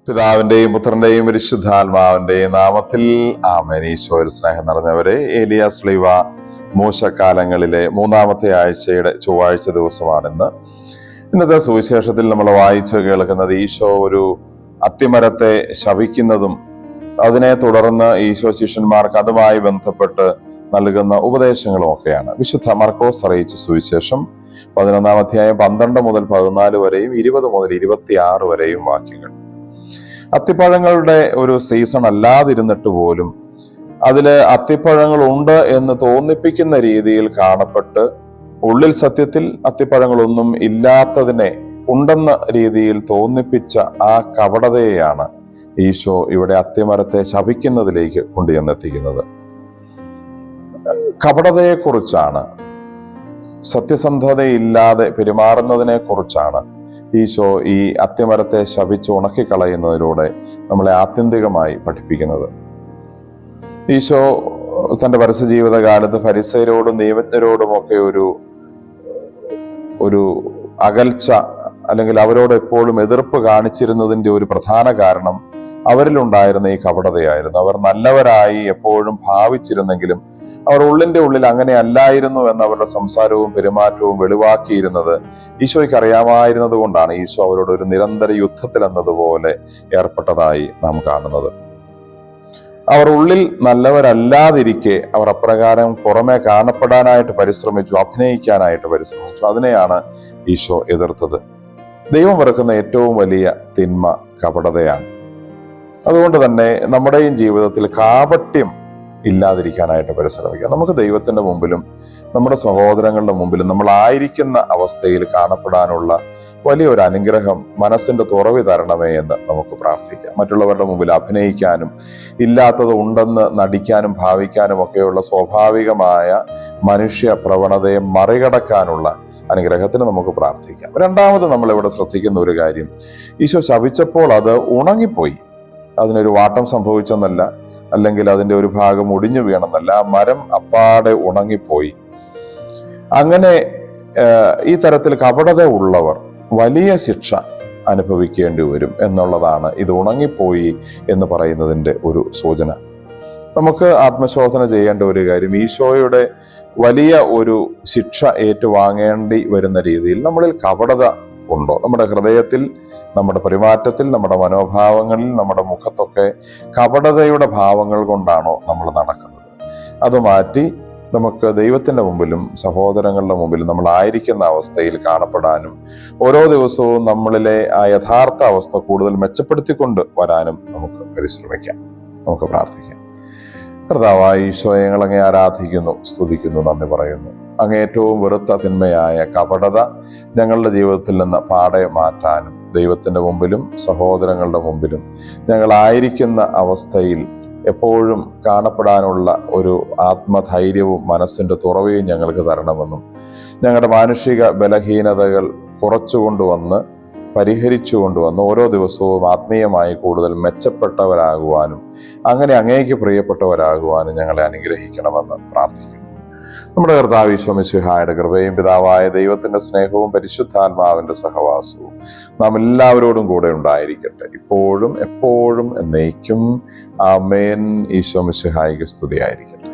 പിതാവിന്റെയും പുത്രന്റെയും പരിശുദ്ധാത്മാവിന്റെയും നാമത്തിൽ ആമേൻ. ഈശോയിൽ സ്നേഹം നിറഞ്ഞവരെ, ഏലിയാ ശ്ലീഹ മൂശക്കാലങ്ങളിലെ മൂന്നാമത്തെ ആഴ്ചയുടെ ചൊവ്വാഴ്ച ദിവസമാണിന്ന്. ഇന്നത്തെ സുവിശേഷത്തിൽ നമ്മൾ വായിച്ചു കേൾക്കുന്നത് ഈശോ ഒരു അത്തിമരത്തെ ശപിക്കുന്നതും അതിനെ തുടർന്ന് ഈശോ ശിഷ്യന്മാർക്ക് അതുമായി ബന്ധപ്പെട്ട് നൽകുന്ന ഉപദേശങ്ങളും ഒക്കെയാണ്. വിശുദ്ധ മർക്കോസ് അറിയിച്ച സുവിശേഷം 11-ാം അധ്യായം 12 മുതൽ 14 വരെയും 20 മുതൽ 26 വരെയും വാക്യങ്ങൾ. അത്തിപ്പഴങ്ങളുടെ ഒരു സീസൺ അല്ലാതിരുന്നിട്ട് പോലും അതില് അത്തിപ്പഴങ്ങൾ ഉണ്ട് എന്ന് തോന്നിപ്പിക്കുന്ന രീതിയിൽ കാണപ്പെട്ട് ഉള്ളിൽ സത്യത്തിൽ അത്തിപ്പഴങ്ങളൊന്നും ഇല്ലാത്തതിനെ ഉണ്ടെന്ന രീതിയിൽ തോന്നിപ്പിച്ച ആ കപടതയെയാണ് ഈശോ ഇവിടെ അത്തിമരത്തെ ശപിക്കുന്നതിലേക്ക് കൊണ്ടുചെന്നെത്തിക്കുന്നത്. കപടതയെക്കുറിച്ചാണ്, സത്യസന്ധതയില്ലാതെ പെരുമാറുന്നതിനെ കുറിച്ചാണ് ഈശോ ഈ അത്തിമരത്തെ ശപിച്ച് ഉണക്കിക്കളയുന്നതിലൂടെ നമ്മളെ ആത്യന്തികമായി പഠിപ്പിക്കുന്നത്. ഈശോ തൻ്റെ പരസ്യ ജീവിതകാലത്ത് ഫരിസയരോടും നിയമജ്ഞരോടുമൊക്കെ ഒരു അകൽച്ച അല്ലെങ്കിൽ അവരോട് എപ്പോഴും എതിർപ്പ് കാണിച്ചിരുന്നതിൻ്റെ ഒരു പ്രധാന കാരണം അവരിലുണ്ടായിരുന്ന ഈ കപടതയായിരുന്നു. അവർ നല്ലവരായി എപ്പോഴും ഭാവിച്ചിരുന്നെങ്കിലും അവർ ഉള്ളിന്റെ ഉള്ളിൽ അങ്ങനെ അല്ലായിരുന്നു എന്ന് അവരുടെ സംസാരവും പെരുമാറ്റവും വെളിവാക്കിയിരുന്നത് ഈശോയ്ക്ക് അറിയാമായിരുന്നത് കൊണ്ടാണ് ഈശോ അവരോട് ഒരു നിരന്തര യുദ്ധത്തിൽ എന്നതുപോലെ ഏർപ്പെട്ടതായി നാം കാണുന്നത്. അവർ ഉള്ളിൽ നല്ലവരല്ലാതിരിക്കെ അവർ അപ്രകാരം പുറമെ കാണപ്പെടാനായിട്ട് പരിശ്രമിച്ചു, അഭിനയിക്കാനായിട്ട് പരിശ്രമിച്ചു. അതിനെയാണ് ഈശോ എതിർത്തത്. ദൈവം വെറുക്കുന്ന ഏറ്റവും വലിയ തിന്മ കപടതയാണ്. അതുകൊണ്ട് തന്നെ നമ്മുടെയും ജീവിതത്തിൽ കാപട്യം ഇല്ലാതിരിക്കാനായിട്ട് പരിശ്രമിക്കുക. നമുക്ക് ദൈവത്തിന്റെ മുമ്പിലും നമ്മുടെ സഹോദരങ്ങളുടെ മുമ്പിലും നമ്മൾ ആയിരിക്കുന്ന അവസ്ഥയിൽ കാണപ്പെടാനുള്ള വലിയൊരു അനുഗ്രഹം മനസ്സിന്റെ തുറവി തരണമേ എന്ന് നമുക്ക് പ്രാർത്ഥിക്കാം. മറ്റുള്ളവരുടെ മുമ്പിൽ അഭിനയിക്കാനും ഇല്ലാത്തത് ഉണ്ടെന്ന് നടിക്കാനും ഭാവിക്കാനും ഒക്കെയുള്ള സ്വാഭാവികമായ മനുഷ്യ പ്രവണതയെ മറികടക്കാനുള്ള അനുഗ്രഹത്തിന് നമുക്ക് പ്രാർത്ഥിക്കാം. രണ്ടാമത് നമ്മളിവിടെ ശ്രദ്ധിക്കുന്ന ഒരു കാര്യം, ഈശോ ശപിച്ചപ്പോൾ അത് ഉണങ്ങിപ്പോയി. അതിനൊരു വാട്ടം സംഭവിച്ചെന്നല്ല, അല്ലെങ്കിൽ അതിന്റെ ഒരു ഭാഗം ഒടിഞ്ഞു വീണെന്നല്ല, ആ മരം അപ്പാടെ ഉണങ്ങിപ്പോയി. അങ്ങനെ ഈ തരത്തിൽ കപടത ഉള്ളവർ വലിയ ശിക്ഷ അനുഭവിക്കേണ്ടി വരും എന്നുള്ളതാണ് ഇത് ഉണങ്ങിപ്പോയി എന്ന് പറയുന്നതിന്റെ ഒരു സൂചന. നമുക്ക് ആത്മശോധന ചെയ്യേണ്ട ഒരു കാര്യം, ഈശോയുടെ വലിയ ഒരു ശിക്ഷ ഏറ്റുവാങ്ങേണ്ടി വരുന്ന രീതിയിൽ നമ്മളിൽ കപടത ഉണ്ടോ? നമ്മുടെ ഹൃദയത്തിൽ, നമ്മുടെ പെരുമാറ്റത്തിൽ, നമ്മുടെ മനോഭാവങ്ങളിൽ, നമ്മുടെ മുഖത്തൊക്കെ കപടതയുടെ ഭാവങ്ങൾ കൊണ്ടാണോ നമ്മൾ നടക്കുന്നത്? അത് മാറ്റി നമുക്ക് ദൈവത്തിന്റെ മുമ്പിലും സഹോദരങ്ങളുടെ മുമ്പിലും നമ്മൾ ആയിരിക്കുന്ന അവസ്ഥയിൽ കാണപ്പെടാനും ഓരോ ദിവസവും നമ്മളിലെ ആ യഥാർത്ഥ അവസ്ഥ കൂടുതൽ മെച്ചപ്പെടുത്തിക്കൊണ്ട് വരാനും നമുക്ക് പരിശ്രമിക്കാം. നമുക്ക് പ്രാർത്ഥിക്കാം. കർത്താവായ ഈശോയെ, ഞങ്ങൾ അങ്ങേ ആരാധിക്കുന്നു, സ്തുതിക്കുന്നു, നന്ദി പറയുന്നു. അങ്ങ് ഏറ്റവും വെറുത്ത തിന്മയായ കപടത ഞങ്ങളുടെ ജീവിതത്തിൽ നിന്ന് പാടെ മാറ്റാനും ദൈവത്തിന്റെ മുമ്പിലും സഹോദരങ്ങളുടെ മുമ്പിലും ഞങ്ങളായിരിക്കുന്ന അവസ്ഥയിൽ എപ്പോഴും കാണപ്പെടാനുള്ള ഒരു ആത്മധൈര്യവും മനസ്സിന്റെ തുറവിയും ഞങ്ങൾക്ക് തരണമെന്നും ഞങ്ങളുടെ മാനുഷിക ബലഹീനതകൾ കുറച്ചുകൊണ്ടുവന്ന് പരിഹരിച്ചുകൊണ്ടുവന്ന് ഓരോ ദിവസവും ആത്മീയമായി കൂടുതൽ മെച്ചപ്പെട്ടവരാകുവാനും അങ്ങനെ അങ്ങേക്ക് പ്രിയപ്പെട്ടവരാകുവാനും ഞങ്ങളെ അനുഗ്രഹിക്കണമെന്ന് പ്രാർത്ഥിക്കുന്നു. നമ്മുടെ കർത്താവ് ഈശോ മിശിഹായുടെ കൃപയും പിതാവായ ദൈവത്തിന്റെ സ്നേഹവും പരിശുദ്ധാത്മാവിന്റെ സഹവാസവും നാം എല്ലാവരോടും കൂടെ ഉണ്ടായിരിക്കട്ടെ, ഇപ്പോഴും എപ്പോഴും എന്നേക്കും. ആമേൻ. ഈശോ മിശിഹായ്ക്ക് സ്തുതിയായിരിക്കട്ടെ.